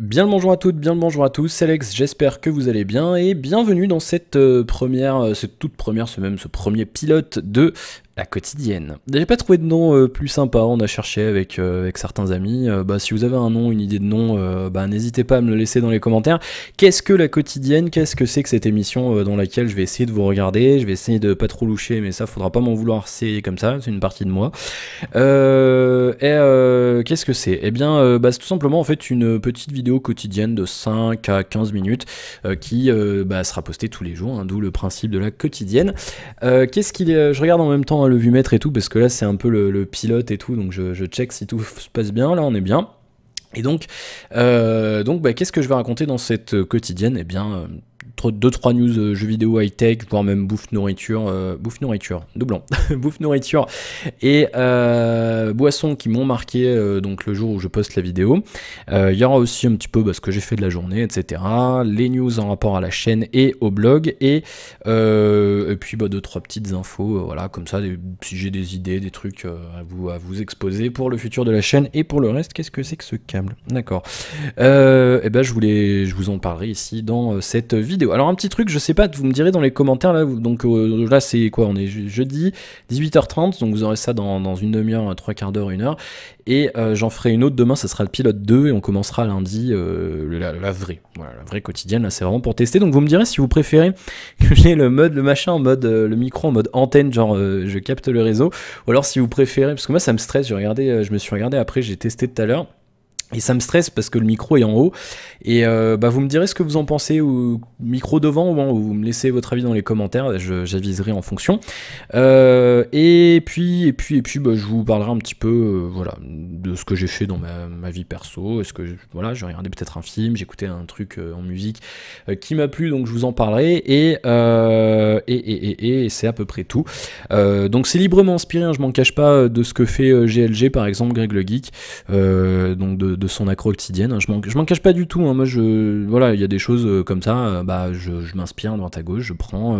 Bien le bonjour à toutes, bien le bonjour à tous, c'est Alex, j'espère que vous allez bien et bienvenue dans cette toute première, ce premier pilote de la quotidienne. J'ai pas trouvé de nom plus sympa, on a cherché avec certains amis. Si vous avez un nom, une idée de nom, n'hésitez pas à me le laisser dans les commentaires. Qu'est-ce que la quotidienne? Qu'est-ce que c'est que cette émission dans laquelle je vais essayer de vous regarder? Je vais essayer de pas trop loucher, mais ça faudra pas m'en vouloir, c'est comme ça, c'est une partie de moi. Qu'est-ce que c'est? Eh bien, c'est tout simplement en fait une petite vidéo quotidienne de 5 à 15 minutes qui sera postée tous les jours, hein, d'où le principe de la quotidienne. Qu'est-ce qu'il est? Je regarde en même temps le vumètre et tout, parce que là c'est un peu le pilote et tout, donc je check si tout se passe bien, là on est bien. Et donc qu'est-ce que je vais raconter dans cette quotidienne? Eh bien, 2-3 news jeux vidéo high-tech, voire même bouffe nourriture, doublon, bouffe nourriture et boissons qui m'ont marqué donc le jour où je poste la vidéo. Il y aura aussi un petit peu ce que j'ai fait de la journée, etc. Les news en rapport à la chaîne et au blog et puis 2-3 petites infos, voilà, comme ça, si j'ai des idées, des trucs à vous exposer pour le futur de la chaîne et pour le reste. Qu'est-ce que c'est que ce câble? D'accord. Je vous en parlerai ici dans cette vidéo. Alors un petit truc, je sais pas, vous me direz dans les commentaires là, donc là c'est quoi? On est jeudi 18h30, donc vous aurez ça dans une demi-heure, 3/4 d'heure, 1 heure. Et j'en ferai une autre demain, ça sera le pilote 2 et on commencera lundi la vraie. Voilà, la vraie quotidienne, là c'est vraiment pour tester. Donc vous me direz si vous préférez que j'ai le machin en mode, le micro en mode antenne, genre je capte le réseau, ou alors si vous préférez, parce que moi ça me stresse, je me suis regardé après, j'ai testé tout à l'heure. Et ça me stresse parce que le micro est en haut. Et vous me direz ce que vous en pensez, ou micro devant, ou vous me laissez votre avis dans les commentaires, j'aviserai en fonction. Et puis je vous parlerai un petit peu voilà, de ce que j'ai fait dans ma vie perso. Est-ce que voilà, j'ai regardé peut-être un film, j'ai écouté un truc en musique qui m'a plu, donc je vous en parlerai. Et c'est à peu près tout. Donc c'est librement inspiré, hein, je m'en cache pas, de ce que fait GLG par exemple, Greg le Geek, donc de son accro quotidienne. Je m'en cache pas du tout, hein. Moi voilà, il y a des choses comme ça, je m'inspire à droite à gauche, je prends,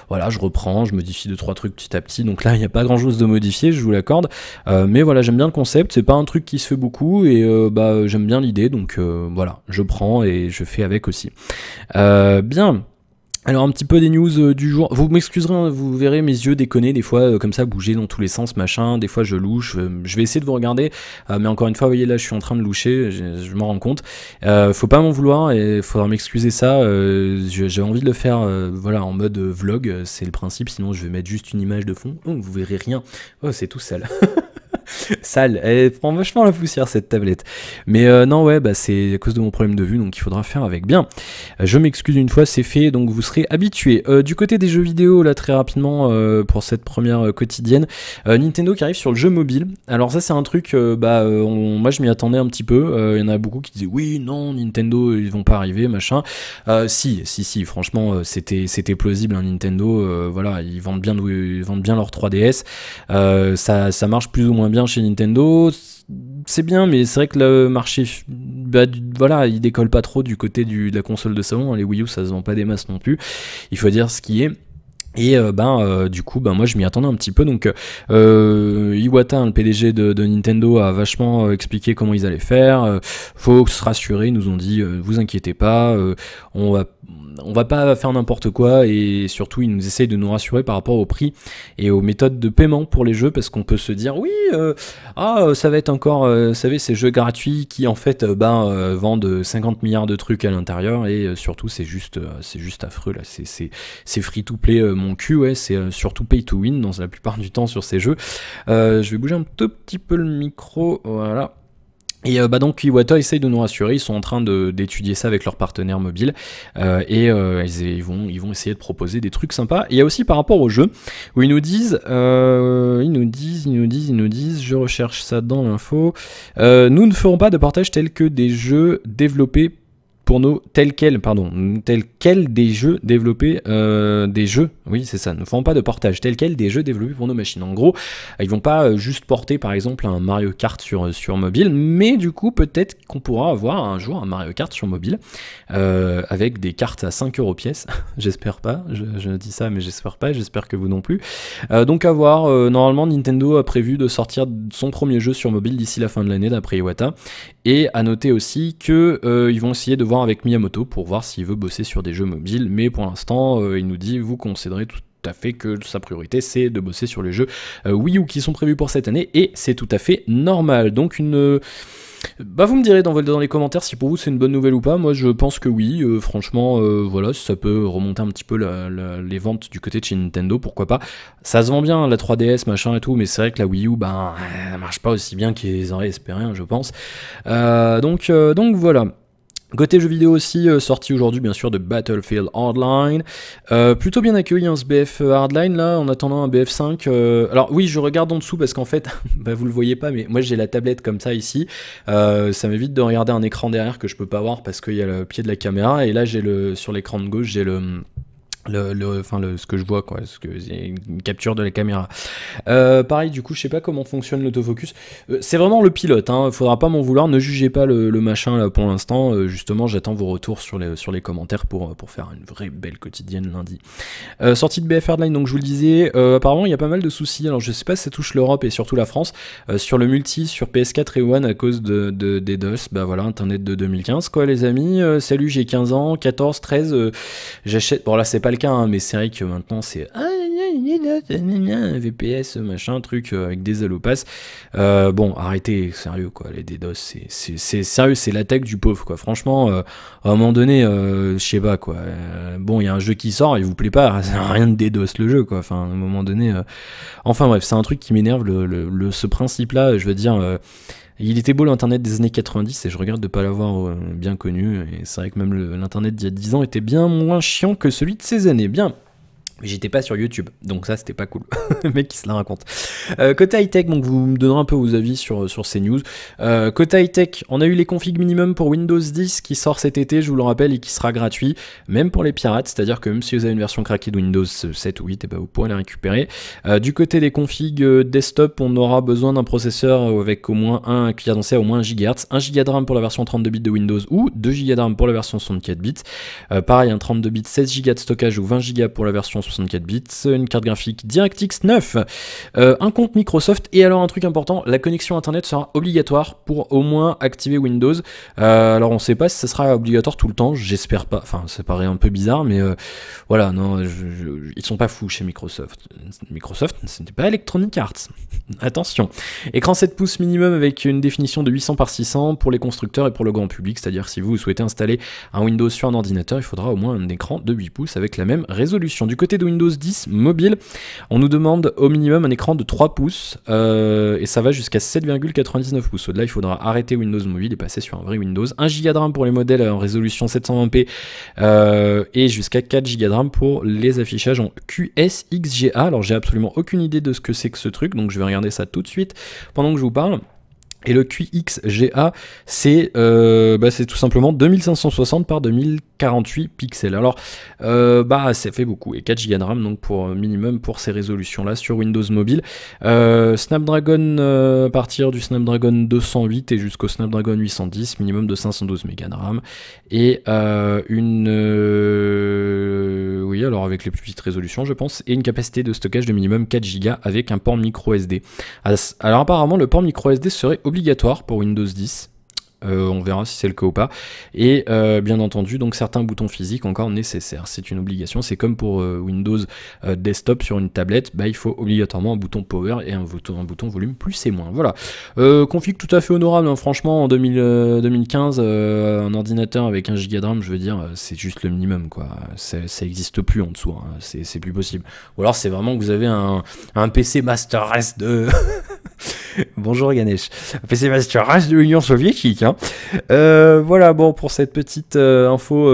voilà, je reprends, je modifie 2-3 trucs petit à petit. Donc là il n'y a pas grand chose de modifié, je vous l'accorde, mais voilà, j'aime bien le concept, c'est pas un truc qui se fait beaucoup et j'aime bien l'idée, donc voilà, je prends et je fais avec aussi. Bien. Alors un petit peu des news du jour. Vous m'excuserez, hein, vous verrez mes yeux déconner des fois comme ça, bouger dans tous les sens, machin. Des fois je louche. Je vais essayer de vous regarder, mais encore une fois, vous voyez là, je suis en train de loucher. Je m'en rends compte. Faut pas m'en vouloir et faudra m'excuser ça. J'ai envie de le faire, voilà, en mode vlog. C'est le principe. Sinon, je vais mettre juste une image de fond. Oh, vous verrez rien. Oh, c'est tout sale. Sale, elle prend vachement la poussière cette tablette. Mais non, ouais, c'est à cause de mon problème de vue, donc il faudra faire avec. Bien, je m'excuse une fois, c'est fait, donc vous serez habitués. Du côté des jeux vidéo, là très rapidement, pour cette première quotidienne, Nintendo qui arrive sur le jeu mobile. Alors ça c'est un truc, moi je m'y attendais un petit peu. Il y en a beaucoup qui disaient oui, non, Nintendo ils vont pas arriver, machin. Si, franchement c'était plausible, hein, Nintendo, voilà, ils vendent bien leur 3DS. Ça marche plus ou moins bien chez Nintendo, c'est bien, mais c'est vrai que le marché, voilà, il décolle pas trop du côté de la console de salon. Les Wii U, ça se vend pas des masses non plus. Il faut dire ce qui est. Et du coup, moi je m'y attendais un petit peu. Donc Iwata, le PDG de Nintendo, a vachement expliqué comment ils allaient faire. Faut se rassurer, ils nous ont dit vous inquiétez pas, on va pas faire n'importe quoi, et surtout ils nous essayent de nous rassurer par rapport au prix et aux méthodes de paiement pour les jeux, parce qu'on peut se dire oui, ça va être encore, vous savez, ces jeux gratuits qui en fait vendent 50 milliards de trucs à l'intérieur, et surtout c'est juste affreux là, c'est free to play mon cul, ouais, c'est surtout pay to win dans la plupart du temps sur ces jeux. Je vais bouger un tout petit peu le micro, voilà. Et donc Iwata essaye de nous rassurer, ils sont en train d'étudier ça avec leurs partenaires mobiles, ils vont essayer de proposer des trucs sympas. Et il y a aussi par rapport aux jeux, où ils nous disent, je recherche ça dans l'info, nous ne ferons pas de partage tel que des jeux développés pour nos tels quels des jeux développés, oui c'est ça, ne feront pas de portage tel quel des jeux développés pour nos machines. En gros, ils vont pas juste porter par exemple un Mario Kart sur mobile, mais du coup peut-être qu'on pourra avoir un jour un Mario Kart sur mobile, avec des cartes à 5 € pièce, j'espère pas, je dis ça mais j'espère pas, j'espère que vous non plus. Donc à voir, normalement Nintendo a prévu de sortir son premier jeu sur mobile d'ici la fin de l'année d'après Iwata, Et à noter aussi que ils vont essayer de voir avec Miyamoto pour voir s'il veut bosser sur des jeux mobiles, mais pour l'instant il nous dit vous considérez tout à fait que sa priorité c'est de bosser sur les jeux Wii U qui sont prévus pour cette année, et c'est tout à fait normal. Donc bah vous me direz dans les commentaires si pour vous c'est une bonne nouvelle ou pas. Moi je pense que oui, franchement voilà, ça peut remonter un petit peu les ventes du côté de chez Nintendo, pourquoi pas. Ça se vend bien la 3DS machin et tout, mais c'est vrai que la Wii U ben elle marche pas aussi bien qu'ils auraient espéré je pense. Donc voilà. Côté jeux vidéo aussi, sorti aujourd'hui bien sûr de Battlefield Hardline, plutôt bien accueilli ce BF Hardline là, en attendant un BF5, alors oui je regarde en dessous parce qu'en fait, bah, vous le voyez pas mais moi j'ai la tablette comme ça ici, ça m'évite de regarder un écran derrière que je peux pas voir parce qu'il y a le pied de la caméra, et là j'ai sur l'écran de gauche j'ai ce que je vois quoi, c'est une capture de la caméra. Pareil du coup je sais pas comment fonctionne l'autofocus, c'est vraiment le pilote, hein, faudra pas m'en vouloir, ne jugez pas le machin là pour l'instant, justement j'attends vos retours sur les commentaires pour faire une vraie belle quotidienne lundi. Sortie de BF Hardline, donc je vous le disais, apparemment il y a pas mal de soucis, alors je sais pas si ça touche l'Europe et surtout la France, sur le multi, sur PS4 et One à cause des DOS, bah voilà, internet de 2015 quoi les amis, salut j'ai 15 ans, 14, 13, j'achète, bon là c'est pas le cas, hein, mais c'est vrai que maintenant c'est VPS machin truc avec des allopass, bon arrêtez, sérieux quoi, les DDoS c'est sérieux, c'est l'attaque du pauvre quoi, franchement à un moment donné je sais pas quoi, bon il y a un jeu qui sort, il vous plaît pas, c'est rien de DDoS le jeu quoi, enfin à un moment donné enfin bref, c'est un truc qui m'énerve, ce principe là, je veux dire il était beau l'internet des années 90 et je regrette de pas l'avoir bien connu, et c'est vrai que même l'internet d'il y a 10 ans était bien moins chiant que celui de ces années. Bien. Mais j'étais pas sur YouTube, donc ça c'était pas cool. Le mec qui se la raconte. Côté high-tech, donc vous me donnerez un peu vos avis sur ces news. Côté high-tech, on a eu les configs minimum pour Windows 10 qui sort cet été, je vous le rappelle, et qui sera gratuit, même pour les pirates, c'est-à-dire que même si vous avez une version craquée de Windows 7 ou 8, et ben vous pourrez la récupérer. Du côté des configs desktop, on aura besoin d'un processeur avec au moins un cadencé à au moins 1 GHz, 1 Go de RAM pour la version 32 bits de Windows ou 2 Go de RAM pour la version 64 bits. Pareil, un 32 bits, 16 Go de stockage ou 20 Go pour la version 64 bits, une carte graphique DirectX 9, un compte Microsoft, et alors un truc important, la connexion internet sera obligatoire pour au moins activer Windows. Alors on sait pas si ça sera obligatoire tout le temps, j'espère pas, enfin ça paraît un peu bizarre, mais voilà, non, ils sont pas fous chez Microsoft. Microsoft, ce n'est pas Electronic Arts. Attention. Écran 7 pouces minimum avec une définition de 800 par 600 pour les constructeurs et pour le grand public, c'est-à-dire si vous souhaitez installer un Windows sur un ordinateur, il faudra au moins un écran de 8 pouces avec la même résolution. Du côté de Windows 10 mobile, on nous demande au minimum un écran de 3 pouces et ça va jusqu'à 7,99 pouces. Au-delà, il faudra arrêter Windows Mobile et passer sur un vrai Windows. 1 Go de RAM pour les modèles en résolution 720p et jusqu'à 4 Go de RAM pour les affichages en QSXGA. Alors j'ai absolument aucune idée de ce que c'est que ce truc, donc je vais regarder ça tout de suite pendant que je vous parle. Et le QXGA, c'est tout simplement 2560 par 2048 pixels. Alors, ça fait beaucoup. Et 4 Go de RAM, donc pour minimum pour ces résolutions-là sur Windows Mobile. Snapdragon, à partir du Snapdragon 208 et jusqu'au Snapdragon 810, minimum de 512 Mb de RAM. Et oui, alors avec les plus petites résolutions, je pense, et une capacité de stockage de minimum 4 Go avec un port micro SD. Alors apparemment, le port micro SD serait obligatoire pour Windows 10. On verra si c'est le cas ou pas, et bien entendu donc certains boutons physiques encore nécessaires, c'est une obligation, c'est comme pour Windows desktop sur une tablette, il faut obligatoirement un bouton power et un bouton volume plus et moins, voilà. Config tout à fait honorable, hein, franchement en 2015 un ordinateur avec 1 Go de RAM, je veux dire c'est juste le minimum quoi, ça existe plus en dessous, hein. C'est plus possible, ou alors c'est vraiment que vous avez un PC Master Race de bonjour Ganesh, un PC Master Race de l'Union soviétique, hein. Voilà, bon, pour cette petite info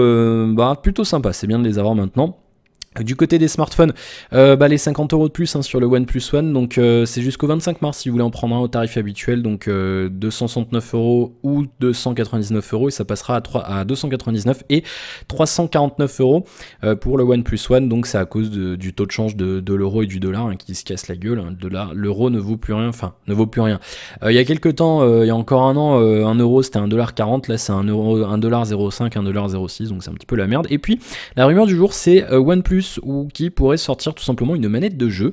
plutôt sympa, c'est bien de les avoir maintenant. Du côté des smartphones, les 50 € de plus, hein, sur le OnePlus One, donc c'est jusqu'au 25 mars si vous voulez en prendre un au tarif habituel, donc 269 € ou 299 €, et ça passera à 299 et 349 € pour le OnePlus One, donc c'est à cause du taux de change de l'euro et du dollar, hein, qui se casse la gueule, hein. L'euro ne vaut plus rien, enfin ne vaut plus rien. Il y a quelques temps, il y a encore un an, 1 euro c'était 1,40 $, là c'est 1,05 $, 1,06 $, donc c'est un petit peu la merde. Et puis la rumeur du jour c'est OnePlus, ou qui pourrait sortir tout simplement une manette de jeu,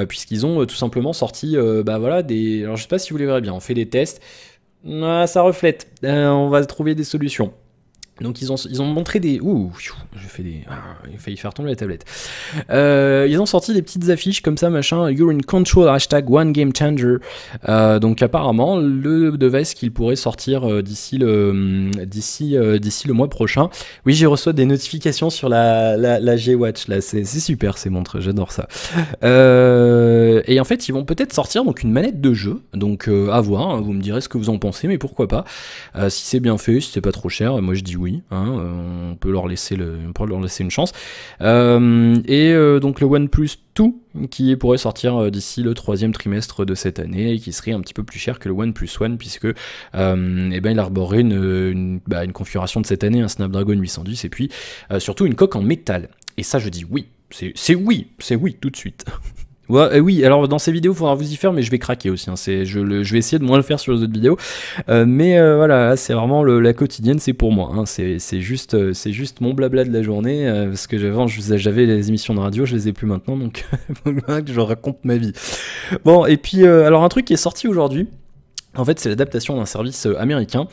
puisqu'ils ont tout simplement sorti alors je sais pas si vous les verrez bien, on fait des tests. Ah, ça reflète. On va trouver des solutions. Donc ils ont montré des... Ouh, j'ai fait des... il a failli faire tomber la tablette. Ils ont sorti des petites affiches comme ça, machin, You're in control, hashtag One Game Changer. Donc apparemment, le device qu'il pourrait sortir d'ici le mois prochain. Oui, j'ai reçu des notifications sur la G-Watch, là, c'est super ces montres, j'adore ça. Et en fait, ils vont peut-être sortir donc une manette de jeu, donc à voir, hein, vous me direz ce que vous en pensez, mais pourquoi pas. Si c'est bien fait, si c'est pas trop cher, moi je dis oui. Hein, on peut leur laisser une chance. Donc le OnePlus 2 qui pourrait sortir d'ici le 3e trimestre de cette année et qui serait un petit peu plus cher que le OnePlus One puisque il arborerait une configuration de cette année, un Snapdragon 810 et puis surtout une coque en métal. Et ça je dis oui, c'est oui tout de suite. Ouais, oui, alors dans ces vidéos, il faudra vous y faire, mais je vais craquer aussi. Hein, je vais essayer de moins le faire sur les autres vidéos. Voilà, c'est vraiment la quotidienne, c'est pour moi. Hein, c'est juste mon blabla de la journée. Parce que j'avais les émissions de radio, je les ai plus maintenant, donc je raconte ma vie. Bon, et puis, alors un truc qui est sorti aujourd'hui. En fait, c'est l'adaptation d'un service américain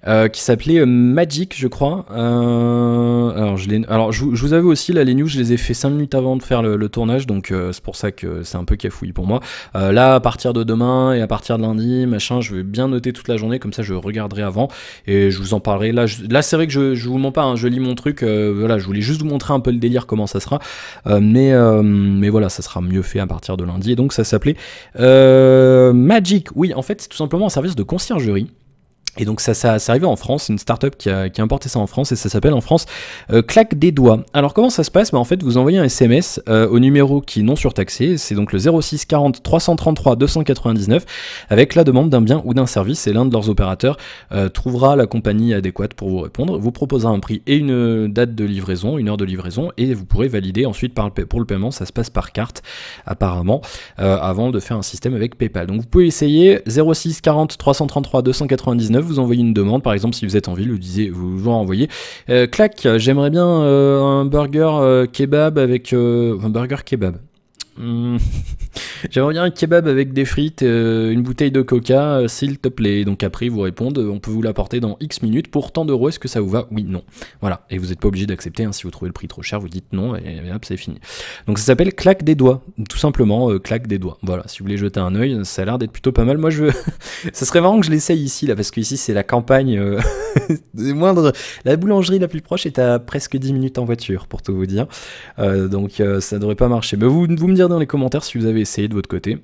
qui s'appelait Magic, je crois. Alors, je vous avoue aussi, là, les news, je les ai fait 5 minutes avant de faire le tournage, donc c'est pour ça que c'est un peu cafouille pour moi. Là, à partir de demain et à partir de lundi, machin, je vais bien noter toute la journée, comme ça je regarderai avant et je vous en parlerai. Là, c'est vrai que je vous mens pas, hein, je lis mon truc, voilà, je voulais juste vous montrer un peu le délire, comment ça sera. Mais voilà, ça sera mieux fait à partir de lundi. Et donc, ça s'appelait Magic. Oui, en fait, c'est tout simplement un service de conciergerie. Et donc ça arrivé en France, c'est une startup qui a importé ça en France et ça s'appelle en France Claque des doigts. Alors comment ça se passe? En fait vous envoyez un SMS au numéro qui est non surtaxé, c'est donc le 06 40 333 299 avec la demande d'un bien ou d'un service et l'un de leurs opérateurs trouvera la compagnie adéquate pour vous répondre, vous proposera un prix et une date de livraison, une heure de livraison et vous pourrez valider ensuite pour le paiement, ça se passe par carte apparemment avant de faire un système avec PayPal. Donc vous pouvez essayer 06 40 333 299, vous envoyez une demande, par exemple si vous êtes en ville, vous envoyez clac, j'aimerais bien un burger kebab avec un burger kebab. J'aimerais bien un kebab avec des frites, une bouteille de coca, s'il te plaît. Donc après, ils vous répondent, on peut vous l'apporter dans X minutes pour tant d'euros, est-ce que ça vous va? Oui, non. Voilà, et vous n'êtes pas obligé d'accepter, hein. Si vous trouvez le prix trop cher, vous dites non, et hop, c'est fini. Donc ça s'appelle Claque des doigts, tout simplement, Claque des doigts. Voilà, si vous voulez jeter un œil, ça a l'air d'être plutôt pas mal. Moi, ça serait marrant que je l'essaye ici, là, parce que ici, c'est la campagne moindre. La boulangerie la plus proche est à presque 10 minutes en voiture, pour tout vous dire. Donc ça devrait pas marcher. Mais vous me direz dans les commentaires si vous avez essayé de votre côté.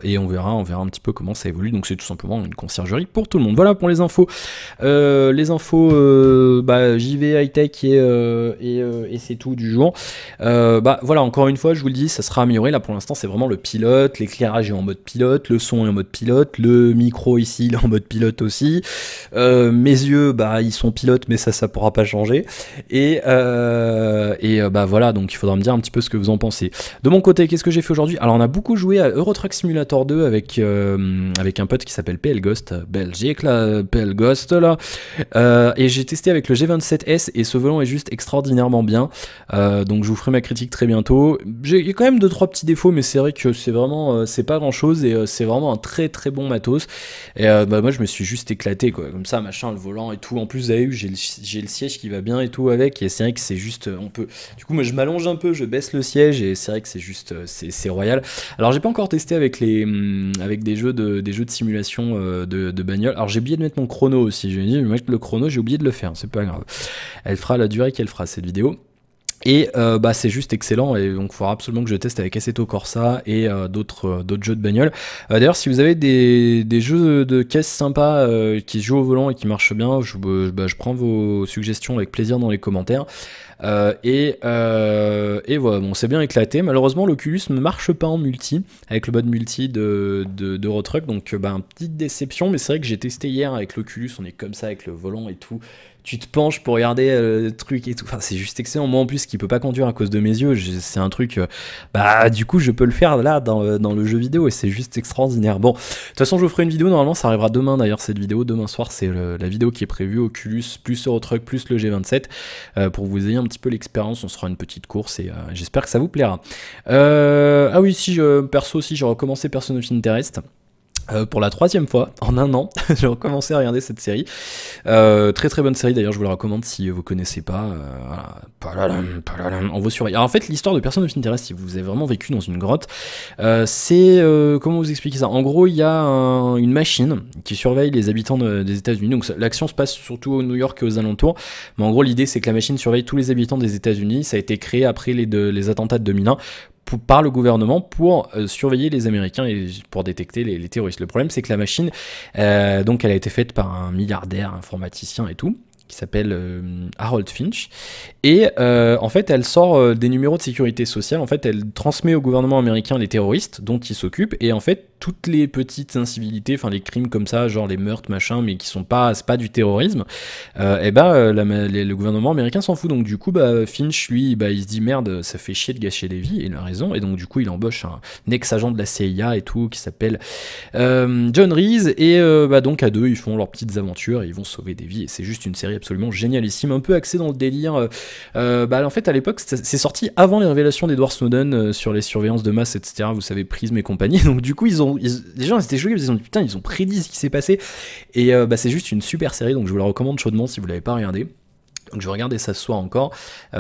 Et on verra un petit peu comment ça évolue. Donc c'est tout simplement une conciergerie pour tout le monde. Voilà pour les infos. JV high-tech et c'est tout du jour. Voilà, encore une fois, je vous le dis, ça sera amélioré. Là pour l'instant, c'est vraiment le pilote. L'éclairage est en mode pilote, le son est en mode pilote, le micro ici, il est en mode pilote aussi. Mes yeux, ils sont pilotes, mais ça pourra pas changer. Voilà, donc il faudra me dire un petit peu ce que vous en pensez. De mon côté, qu'est-ce que j'ai fait aujourd'hui? Alors on a beaucoup joué à Euro Truck Simulator 2 avec un pote qui s'appelle PL Ghost, Belgique là, PL Ghost là, et j'ai testé avec le G27S et ce volant est juste extraordinairement bien, donc je vous ferai ma critique très bientôt. J'ai quand même 2-3 petits défauts, mais c'est vrai que c'est vraiment, c'est pas grand chose et c'est vraiment un très très bon matos, et moi je me suis juste éclaté quoi, comme ça machin, le volant et tout, en plus vous avez vu, j'ai le siège qui va bien et tout avec, et c'est vrai que c'est juste, du coup moi je m'allonge un peu, je baisse le siège et c'est vrai que c'est juste, c'est royal. Alors j'ai pas encore testé avec des jeux de simulation de bagnole. Alors j'ai oublié de mettre mon chrono aussi. J'ai dit, le chrono, j'ai oublié de le faire. C'est pas grave. Elle fera la durée qu'elle fera cette vidéo. Et c'est juste excellent, et donc il faudra absolument que je teste avec Assetto Corsa et d'autres jeux de bagnole. D'ailleurs, si vous avez des jeux de caisse sympas qui se jouent au volant et qui marchent bien, je prends vos suggestions avec plaisir dans les commentaires. Et voilà, bon, c'est bien éclaté. Malheureusement, l'Oculus ne marche pas en multi avec le mode multi de Euro Truck, donc petite déception. Mais c'est vrai que j'ai testé hier avec l'Oculus, on est comme ça avec le volant et tout. Tu te penches pour regarder le truc et tout. Enfin, c'est juste excellent. Moi, en plus, qui peut pas conduire à cause de mes yeux, c'est un truc. Du coup, je peux le faire là dans le jeu vidéo et c'est juste extraordinaire. Bon, de toute façon, je vous ferai une vidéo. Normalement, ça arrivera demain d'ailleurs. Cette vidéo, demain soir, c'est la vidéo qui est prévue. Oculus plus Eurotruck plus le G27 pour que vous ayez un petit peu l'expérience. On se fera une petite course et j'espère que ça vous plaira. Ah oui, perso aussi, j'ai recommencé Person of Interest. Pour la 3e fois en un an, j'ai recommencé à regarder cette série. Très très bonne série d'ailleurs, je vous la recommande si vous connaissez pas. Voilà. On vous surveille. Alors en fait, l'histoire de Person of Interest, si vous avez vraiment vécu dans une grotte, c'est comment vous expliquer ça. En gros, il y a une machine qui surveille les habitants des États-Unis. Donc l'action se passe surtout au New York et aux alentours. Mais en gros, l'idée c'est que la machine surveille tous les habitants des États-Unis. Ça a été créé après les attentats de 2001. Par le gouvernement pour surveiller les Américains et pour détecter les terroristes. Le problème, c'est que la machine, donc elle a été faite par un milliardaire, informaticien et tout, qui s'appelle Harold Finch, et en fait elle sort des numéros de sécurité sociale, en fait elle transmet au gouvernement américain les terroristes dont il s'occupe, et en fait toutes les petites incivilités, enfin les crimes comme ça, genre les meurtres, machin, mais qui sont pas, c'est pas du terrorisme, le gouvernement américain s'en fout, donc du coup Finch lui, il se dit merde, ça fait chier de gâcher des vies, et il a raison, et donc du coup il embauche un ex-agent de la CIA et tout, qui s'appelle John Reese, et donc à deux ils font leurs petites aventures, et ils vont sauver des vies, et c'est juste une série absolument génialissime, un peu axée dans le délire. En fait à l'époque c'est sorti avant les révélations d'Edward Snowden sur les surveillances de masse, etc. Vous savez, Prism et compagnie, donc du coup les gens étaient choqués, ils ont dit putain, ils ont prédit ce qui s'est passé, et c'est juste une super série, donc je vous la recommande chaudement si vous l'avez pas regardé. Donc je vais regarder ça ce soir encore.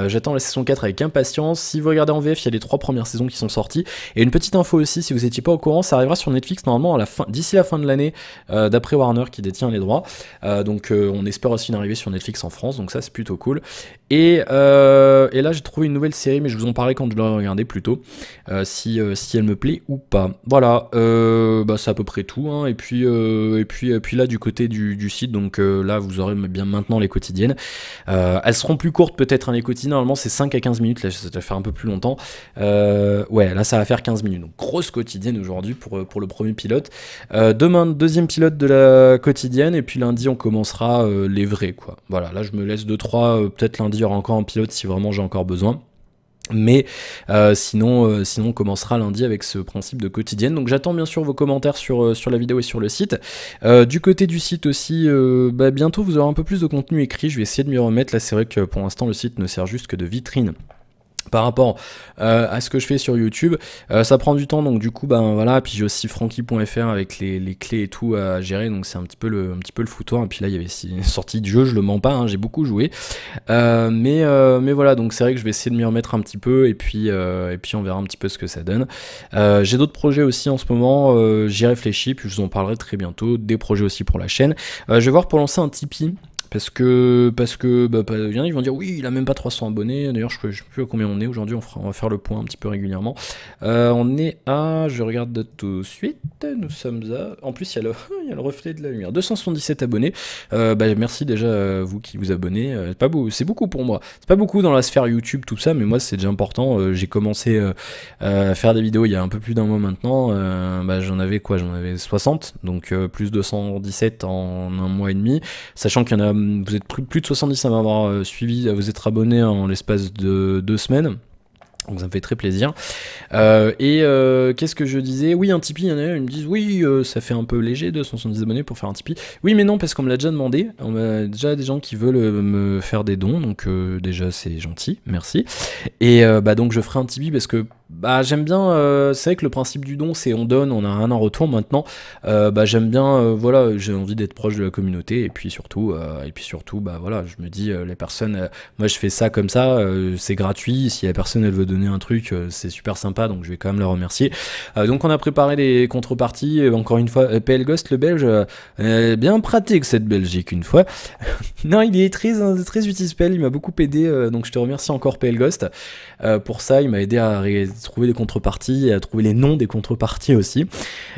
J'attends la saison 4 avec impatience. Si vous regardez en VF, il y a les 3 premières saisons qui sont sorties. Et une petite info aussi, si vous n'étiez pas au courant, ça arrivera sur Netflix normalement d'ici la fin de l'année, d'après Warner qui détient les droits. Donc on espère aussi d'arriver sur Netflix en France, donc ça c'est plutôt cool. Et là j'ai trouvé une nouvelle série, mais je vous en parlerai quand je l'aurai regardée plutôt, si elle me plaît ou pas. Voilà, c'est à peu près tout, hein. Et puis là du côté du site, donc là vous aurez bien maintenant les quotidiennes. Elles seront plus courtes peut-être, hein, les quotidiennes, normalement c'est 5 à 15 minutes, là ça va faire un peu plus longtemps. Ouais, là ça va faire 15 minutes, donc grosse quotidienne aujourd'hui pour le premier pilote. Demain, deuxième pilote de la quotidienne, et puis lundi on commencera les vrais, quoi. Voilà, là je me laisse 2-3, peut-être lundi il y aura encore un pilote si vraiment j'ai encore besoin. Mais sinon on commencera lundi avec ce principe de quotidienne. Donc j'attends bien sûr vos commentaires sur la vidéo et sur le site. Du côté du site aussi, bientôt vous aurez un peu plus de contenu écrit. Je vais essayer de m'y remettre. Là c'est vrai que pour l'instant le site ne sert juste que de vitrine par rapport à ce que je fais sur YouTube. Ça prend du temps, donc du coup voilà, puis j'ai aussi franky.fr avec les clés et tout à gérer, donc c'est un petit peu le foutoir. Et puis là il y avait une sortie de jeu, je le mens pas, hein, j'ai beaucoup joué, mais voilà, donc c'est vrai que je vais essayer de m'y remettre un petit peu, et puis on verra un petit peu ce que ça donne. J'ai d'autres projets aussi en ce moment, j'y réfléchis, puis je vous en parlerai très bientôt, des projets aussi pour la chaîne. Je vais voir pour lancer un Tipeee, parce que il y en a, ils vont dire oui, il a même pas 300 abonnés. D'ailleurs je sais plus à combien on est aujourd'hui, on va faire le point un petit peu régulièrement. On est à, je regarde tout de suite, nous sommes à, en plus il y a le reflet de la lumière, 277 abonnés. Merci déjà à vous qui vous abonnez. C'est beaucoup pour moi, c'est pas beaucoup dans la sphère YouTube tout ça, mais moi c'est déjà important. J'ai commencé à faire des vidéos il y a un peu plus d'un mois maintenant. J'en avais 60, donc plus 217 en un mois et demi, sachant qu'il y en a, vous êtes plus de 70 à m'avoir suivi, à vous être abonné en l'espace de 2 semaines. Donc ça me fait très plaisir. Qu'est-ce que je disais? Oui, un Tipeee, il y en a, ils me disent oui, ça fait un peu léger, 270 abonnés pour faire un Tipeee. Oui, mais non, parce qu'on me l'a déjà demandé. On a déjà des gens qui veulent me faire des dons, donc déjà c'est gentil, merci. Et donc je ferai un Tipeee parce que j'aime bien, c'est vrai que le principe du don c'est on donne, on a rien en retour. Maintenant j'aime bien, voilà, j'ai envie d'être proche de la communauté, et puis surtout voilà, je me dis les personnes, moi je fais ça comme ça, c'est gratuit, si la personne elle veut donner un truc, c'est super sympa, donc je vais quand même la remercier. Donc on a préparé des contreparties, encore une fois, PL Ghost le belge, bien pratique cette Belgique une fois. Non, il est très utile, il m'a beaucoup aidé, donc je te remercie encore PL Ghost pour ça. Il m'a aidé à trouver des contreparties et à trouver les noms des contreparties aussi.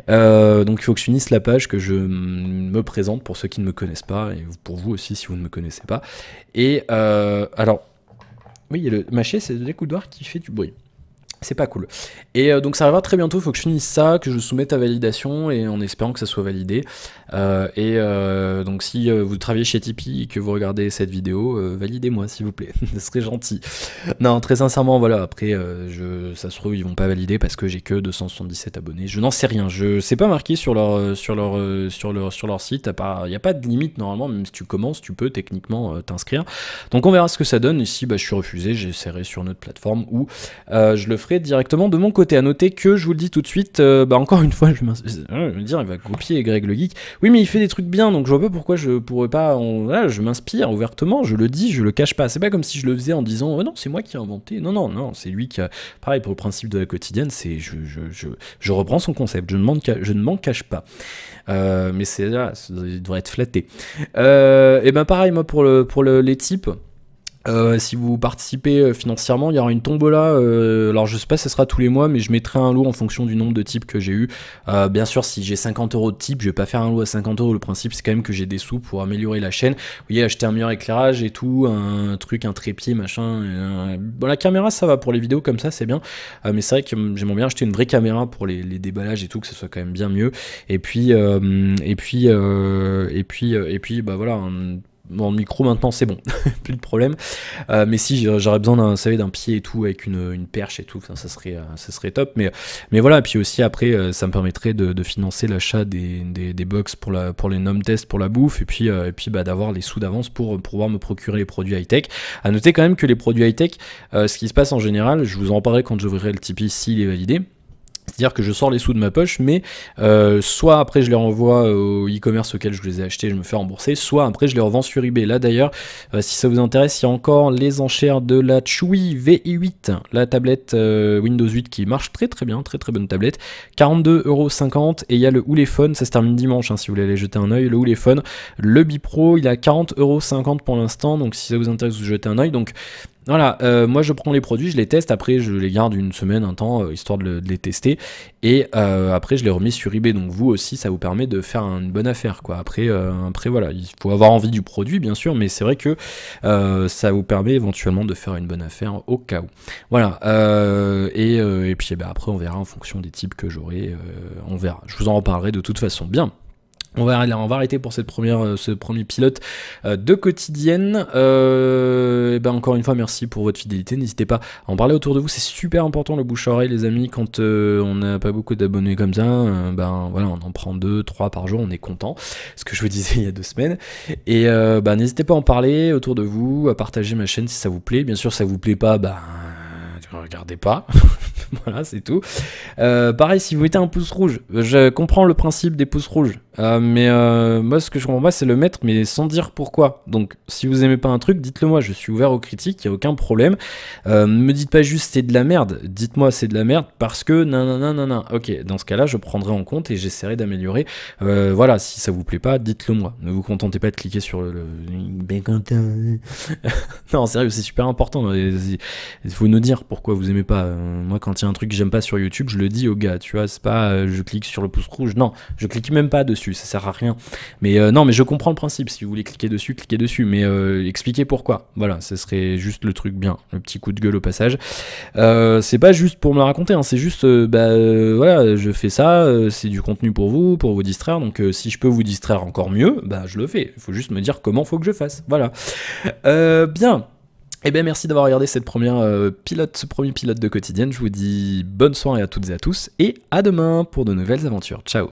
Donc il faut que je finisse la page, que je me présente pour ceux qui ne me connaissent pas, et pour vous aussi si vous ne me connaissez pas. Et alors, oui, le mâché, c'est l'écoudoir qui fait du bruit. C'est pas cool. Et donc ça arrivera très bientôt, il faut que je finisse ça, que je soumette à validation, et en espérant que ça soit validé. Donc si vous travaillez chez Tipeee et que vous regardez cette vidéo, validez-moi s'il vous plaît, ce serait gentil. Non, très sincèrement, voilà, après ça se trouve ils vont pas valider parce que j'ai que 277 abonnés, je n'en sais rien, c'est pas marqué sur leur site, il n'y a pas de limite normalement, même si tu commences, tu peux techniquement t'inscrire. Donc on verra ce que ça donne, et si je suis refusé, j'essaierai sur une autre plateforme où je le ferai ferai directement de mon côté. À noter que, je vous le dis tout de suite, encore une fois, je vais me dire, il va copier Greg le Geek. Oui, mais il fait des trucs bien, donc je vois pas pourquoi je pourrais pas... Voilà, je m'inspire ouvertement, je le dis, je le cache pas. C'est pas comme si je le faisais en disant, oh non, c'est moi qui ai inventé. Non, non, non, c'est lui qui a... Pareil, pour le principe de la quotidienne, c'est je reprends son concept, je ne m'en cache pas. Mais c'est là, il devrait être flatté. Et ben pareil, moi, pour les types... si vous participez financièrement, il y aura une tombola. Alors je sais pas si ce sera tous les mois, mais je mettrai un lot en fonction du nombre de types que j'ai eu. Bien sûr, si j'ai 50 € de type, je vais pas faire un lot à 50 €. Le principe, c'est quand même que j'ai des sous pour améliorer la chaîne. Vous voyez, acheter un meilleur éclairage et tout, un truc, un trépied, machin. Bon, la caméra, ça va pour les vidéos comme ça, c'est bien. Mais c'est vrai que j'aimerais bien acheter une vraie caméra pour les déballages et tout, que ce soit quand même bien mieux. Et puis bah voilà. Bon, le micro maintenant c'est bon, plus de problème. Mais si j'aurais besoin d'un pied et tout, avec une perche et tout, ça serait top. Mais voilà, puis aussi après, ça me permettrait de financer l'achat des box pour les nom tests pour la bouffe, et puis bah, d'avoir les sous d'avance pour pouvoir me procurer les produits high-tech. À noter quand même que les produits high-tech, ce qui se passe en général, je vous en parlerai quand j'ouvrirai le Tipeee s'il est validé. C'est-à-dire que je sors les sous de ma poche, mais soit après je les renvoie au e-commerce auquel je les ai achetés, je me fais rembourser, soit après je les revends sur eBay. Là d'ailleurs, si ça vous intéresse, il y a encore les enchères de la Chewy VI8, la tablette Windows 8 qui marche très très bien, très très bonne tablette, 42,50 €. Et il y a le Huléphone, ça se termine dimanche, hein, si vous voulez aller jeter un oeil. Le Huléphone, le Bipro, il a 40,50 € pour l'instant, donc si ça vous intéresse, vous jetez un oeil. Donc voilà, moi je prends les produits, je les teste, après je les garde une semaine, un temps, histoire de les tester, et après je les remets sur eBay. Donc vous aussi, ça vous permet de faire une bonne affaire, quoi. Après voilà, il faut avoir envie du produit bien sûr, mais c'est vrai que ça vous permet éventuellement de faire une bonne affaire au cas où. Voilà, et puis bah, après on verra en fonction des types que j'aurai, on verra, je vous en reparlerai de toute façon. Bien. On va arrêter pour ce premier pilote de quotidienne. Ben encore une fois, merci pour votre fidélité. N'hésitez pas à en parler autour de vous. C'est super important le bouche-oreille, les amis. Quand on n'a pas beaucoup d'abonnés comme ça, ben voilà, on en prend 2, 3 par jour. On est content. Ce que je vous disais il y a 2 semaines. Et ben n'hésitez pas à en parler autour de vous, à partager ma chaîne si ça vous plaît. Bien sûr, ça vous plaît pas, ben regardez pas. Voilà, c'est tout. Pareil, si vous mettez un pouce rouge, je comprends le principe des pouces rouges, mais moi ce que je comprends pas, c'est le mettre mais sans dire pourquoi. Donc si vous aimez pas un truc, dites-le moi, je suis ouvert aux critiques, il n'y a aucun problème. Ne me dites pas juste c'est de la merde, dites-moi c'est de la merde parce que nanana. Ok, dans ce cas-là, je prendrai en compte et j'essaierai d'améliorer. Voilà, si ça vous plaît pas, dites-le moi. Ne vous contentez pas de cliquer sur le... Non, sérieux, c'est super important. Il faut nous dire pourquoi vous aimez pas. Moi, quand il y a un truc que j'aime pas sur YouTube, je le dis aux gars, tu vois, c'est pas je clique sur le pouce rouge, non, je clique même pas dessus, ça sert à rien. Mais non, mais je comprends le principe, si vous voulez cliquer dessus, mais expliquez pourquoi. Voilà, ce serait juste le truc bien, le petit coup de gueule au passage. C'est pas juste pour me le raconter, hein, c'est juste, voilà, je fais ça, c'est du contenu pour vous distraire, donc si je peux vous distraire encore mieux, bah je le fais. Il faut juste me dire comment faut que je fasse, voilà. Bien. Eh bien merci d'avoir regardé ce premier pilote de quotidienne. Je vous dis bonne soirée à toutes et à tous et à demain pour de nouvelles aventures. Ciao.